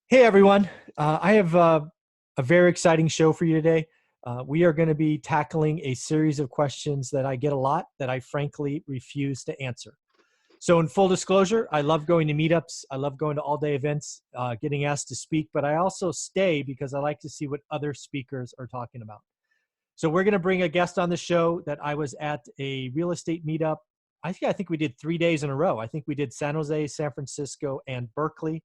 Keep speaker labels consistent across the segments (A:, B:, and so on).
A: Hey everyone, I have a very exciting show for you today. We are going to be tackling a series of questions that I get a lot that I frankly refuse to answer. So, in full disclosure, I love going to meetups. I love going to all day events, getting asked to speak, but I also stay because I like to see what other speakers are talking about. So, we're going to bring a guest on the show that I was at a real estate meetup. I think we did 3 days in a row. I think we did San Jose, San Francisco, and Berkeley.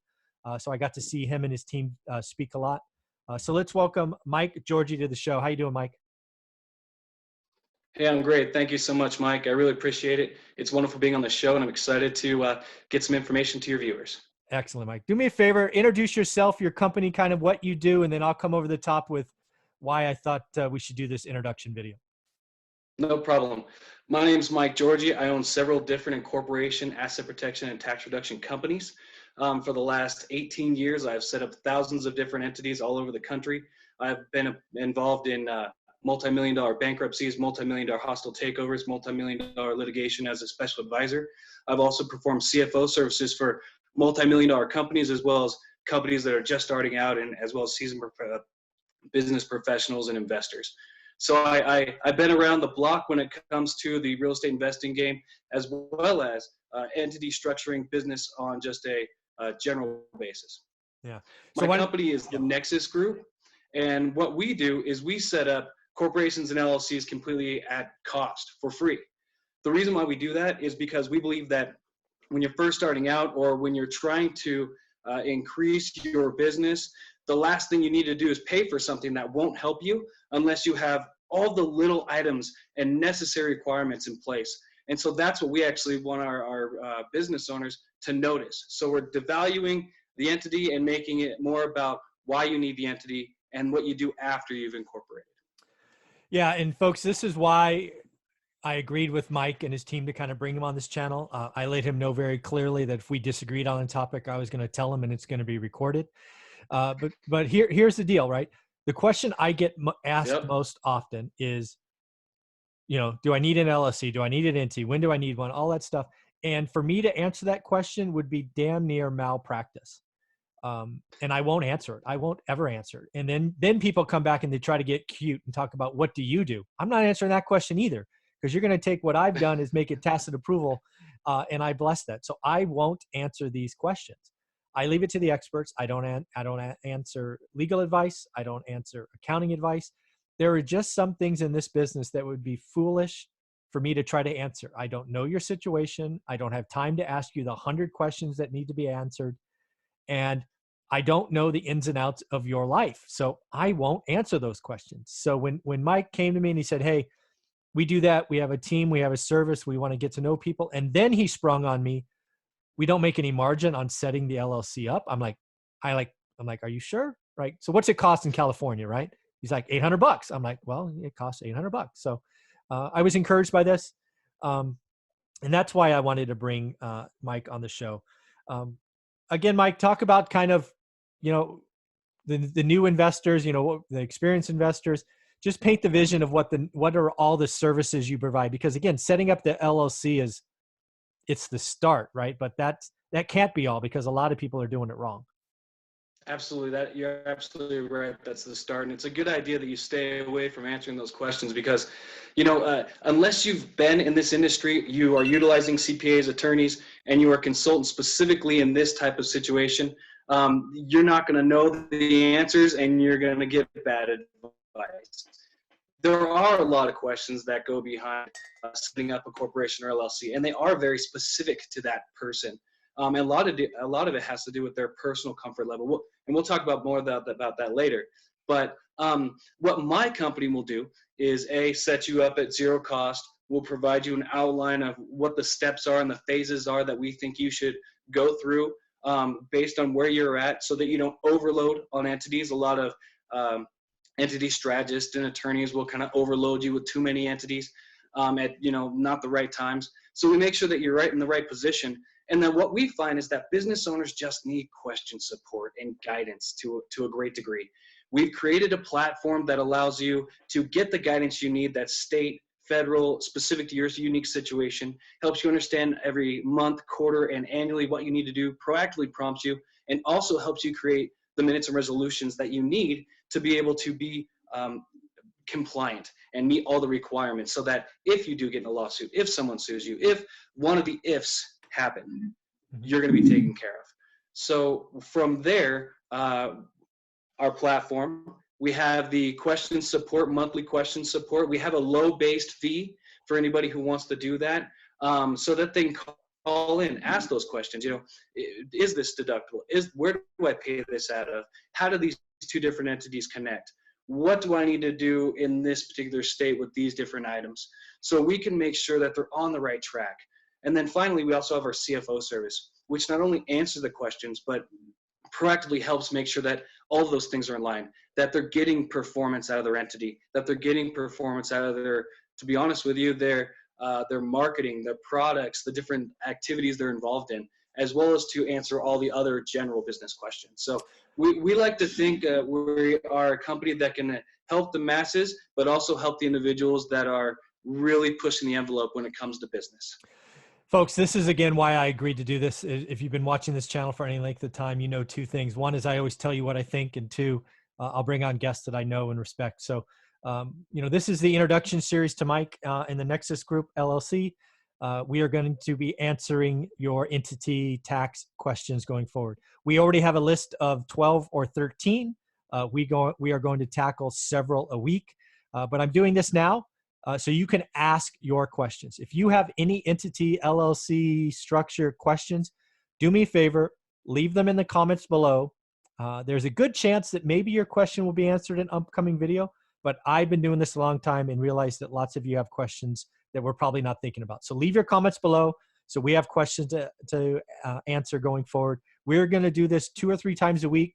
A: So I got to see him and his team speak a lot. So let's welcome Mike Giorgi to the show. How you doing, Mike?
B: Hey, I'm great. Thank you so much, Mike. I really appreciate it. It's wonderful being on the show, and I'm excited to get some information to your viewers.
A: Excellent, Mike. Do me a favor, introduce yourself, your company, kind of what you do, and then I'll come over the top with why I thought we should do this introduction video.
B: No problem. My name is Mike Giorgi. I own several different incorporation, asset protection, and tax reduction companies. For the last 18 years, I've set up thousands of different entities all over the country. I've been involved in multi-million dollar bankruptcies, multi-million dollar hostile takeovers, multi-million dollar litigation as a special advisor. I've also performed CFO services for multi-million dollar companies, as well as companies that are just starting out, and as well as seasoned business professionals and investors. So I've been around the block when it comes to the real estate investing game, as well as entity structuring business on just a general basis.
A: Yeah. So
B: My
A: why?
B: company is the Nexus Group, and what we do is we set up corporations and LLCs completely at cost for free. The reason why we do that is because we believe that when you're first starting out, or when you're trying to increase your business, the last thing you need to do is pay for something that won't help you unless you have all the little items and necessary requirements in place. And so that's what we actually want our business owners to notice. So we're devaluing the entity and making it more about why you need the entity and what you do after you've incorporated.
A: Yeah, and folks, this is why I agreed with Mike and his team to kind of bring him on this channel. I let him know very clearly that if we disagreed on a topic, I was going to tell him, and it's going to be recorded. But here's the deal, right? The question I get asked
B: Yep.
A: most often is, do I need an LLC? Do I need an entity? When do I need one? All that stuff. And for me to answer that question would be damn near malpractice. And I won't answer it. I won't ever answer it. And then people come back and they try to get cute and talk about, what do you do? I'm not answering that question either, because you're going to take what I've done is make it tacit approval, and I bless that. So I won't answer these questions. I leave it to the experts. I don't answer legal advice. I don't answer accounting advice. There are just some things in this business that would be foolish for me to try to answer. I don't know your situation. I don't have time to ask you the 100 questions that need to be answered. And I don't know the ins and outs of your life. So I won't answer those questions. So when Mike came to me and he said, hey, we do that. We have a team, we have a service, we want to get to know people. And then he sprung on me, we don't make any margin on setting the LLC up. I'm like, are you sure? Right. So what's it cost in California? Right. He's like, $800. I'm like, well, it costs $800. So I was encouraged by this. And that's why I wanted to bring Mike on the show. Again, Mike, talk about kind of, the new investors, the experienced investors. Just paint the vision of what are all the services you provide. Because again, setting up the LLC it's the start, right? But that can't be all, because a lot of people are doing it wrong.
B: Absolutely, that you're absolutely right. That's the start, and it's a good idea that you stay away from answering those questions because, unless you've been in this industry, you are utilizing CPAs, attorneys, and you are consultants specifically in this type of situation. You're not going to know the answers, and you're going to get bad advice. There are a lot of questions that go behind setting up a corporation or LLC, and they are very specific to that person. And a lot of it has to do with their personal comfort level. And we'll talk about more about that later. But what my company will do is set you up at zero cost. We'll provide you an outline of what the steps are and the phases are that we think you should go through based on where you're at, so that you don't overload on entities. A lot of entity strategists and attorneys will kind of overload you with too many entities at not the right times. So we make sure that you're right in the right position. And then what we find is that business owners just need question support and guidance to a great degree. We've created a platform that allows you to get the guidance you need, that's state, federal, specific to your unique situation, helps you understand every month, quarter, and annually what you need to do, proactively prompts you, and also helps you create the minutes and resolutions that you need to be able to be compliant and meet all the requirements, so that if you do get in a lawsuit, if someone sues you, if one of the ifs happen, you're going to be taken care of. So from there, our platform, we have the question support, monthly question support. We have a low-based fee for anybody who wants to do that, so that they can call in, ask those questions. Is this deductible? Where do I pay this out of? How do these two different entities connect? What do I need to do in this particular state with these different items? So we can make sure that they're on the right track. And then finally, we also have our CFO service, which not only answers the questions, but proactively helps make sure that all of those things are in line, that they're getting performance out of their entity, that they're getting performance out of their, to be honest with you, their marketing, their products, the different activities they're involved in, as well as to answer all the other general business questions. So we like to think we are a company that can help the masses, but also help the individuals that are really pushing the envelope when it comes to business.
A: Folks, this is again why I agreed to do this. If you've been watching this channel for any length of time, you know two things. One is I always tell you what I think, and two, I'll bring on guests that I know and respect. So, this is the introduction series to Mike in the Nexus Group LLC. We are going to be answering your entity tax questions going forward. We already have a list of 12 or 13. We are going to tackle several a week, but I'm doing this now so you can ask your questions. If you have any entity, LLC, structure questions, do me a favor, leave them in the comments below. There's a good chance that maybe your question will be answered in an upcoming video, but I've been doing this a long time and realized that lots of you have questions that we're probably not thinking about. So leave your comments below so we have questions to answer going forward. We're going to do this 2 or 3 times a week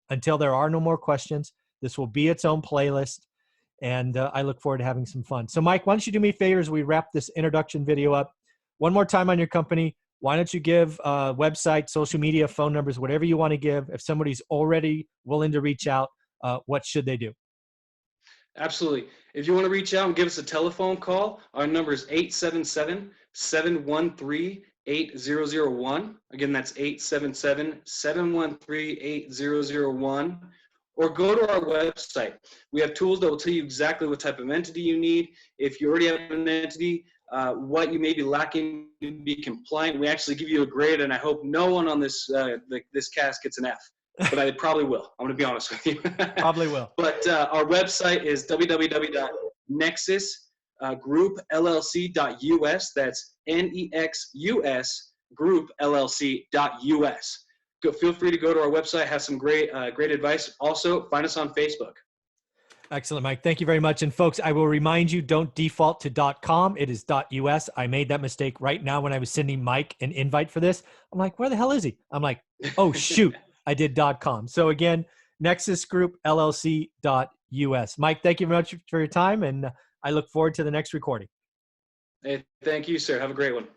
A: until there are no more questions. This will be its own playlist, and I look forward to having some fun. So Mike, why don't you do me a favor as we wrap this introduction video up? One more time on your company. Why don't you give website, social media, phone numbers, whatever you want to give. If somebody's already willing to reach out, what should they do?
B: Absolutely. If you want to reach out and give us a telephone call, our number is 877-713-8001. Again, that's 877-713-8001. Or go to our website. We have tools that will tell you exactly what type of entity you need. If you already have an entity, what you may be lacking to be compliant. We actually give you a grade, and I hope no one on this this cast gets an F. But I probably will. I'm going to be honest with you.
A: Probably will.
B: But our website is www.nexusgroupllc.us. That's NEXUS groupllc.us. Feel free to go to our website, have some great advice. Also, find us on Facebook.
A: Excellent, Mike. Thank you very much. And folks, I will remind you, don't default to .com. It is .us. I made that mistake right now when I was sending Mike an invite for this. I'm like, where the hell is he? I'm like, oh, shoot. I did .com. So again, nexusgroupllc.us. Mike, thank you very much for your time, and I look forward to the next recording.
B: Hey, thank you, sir. Have a great one.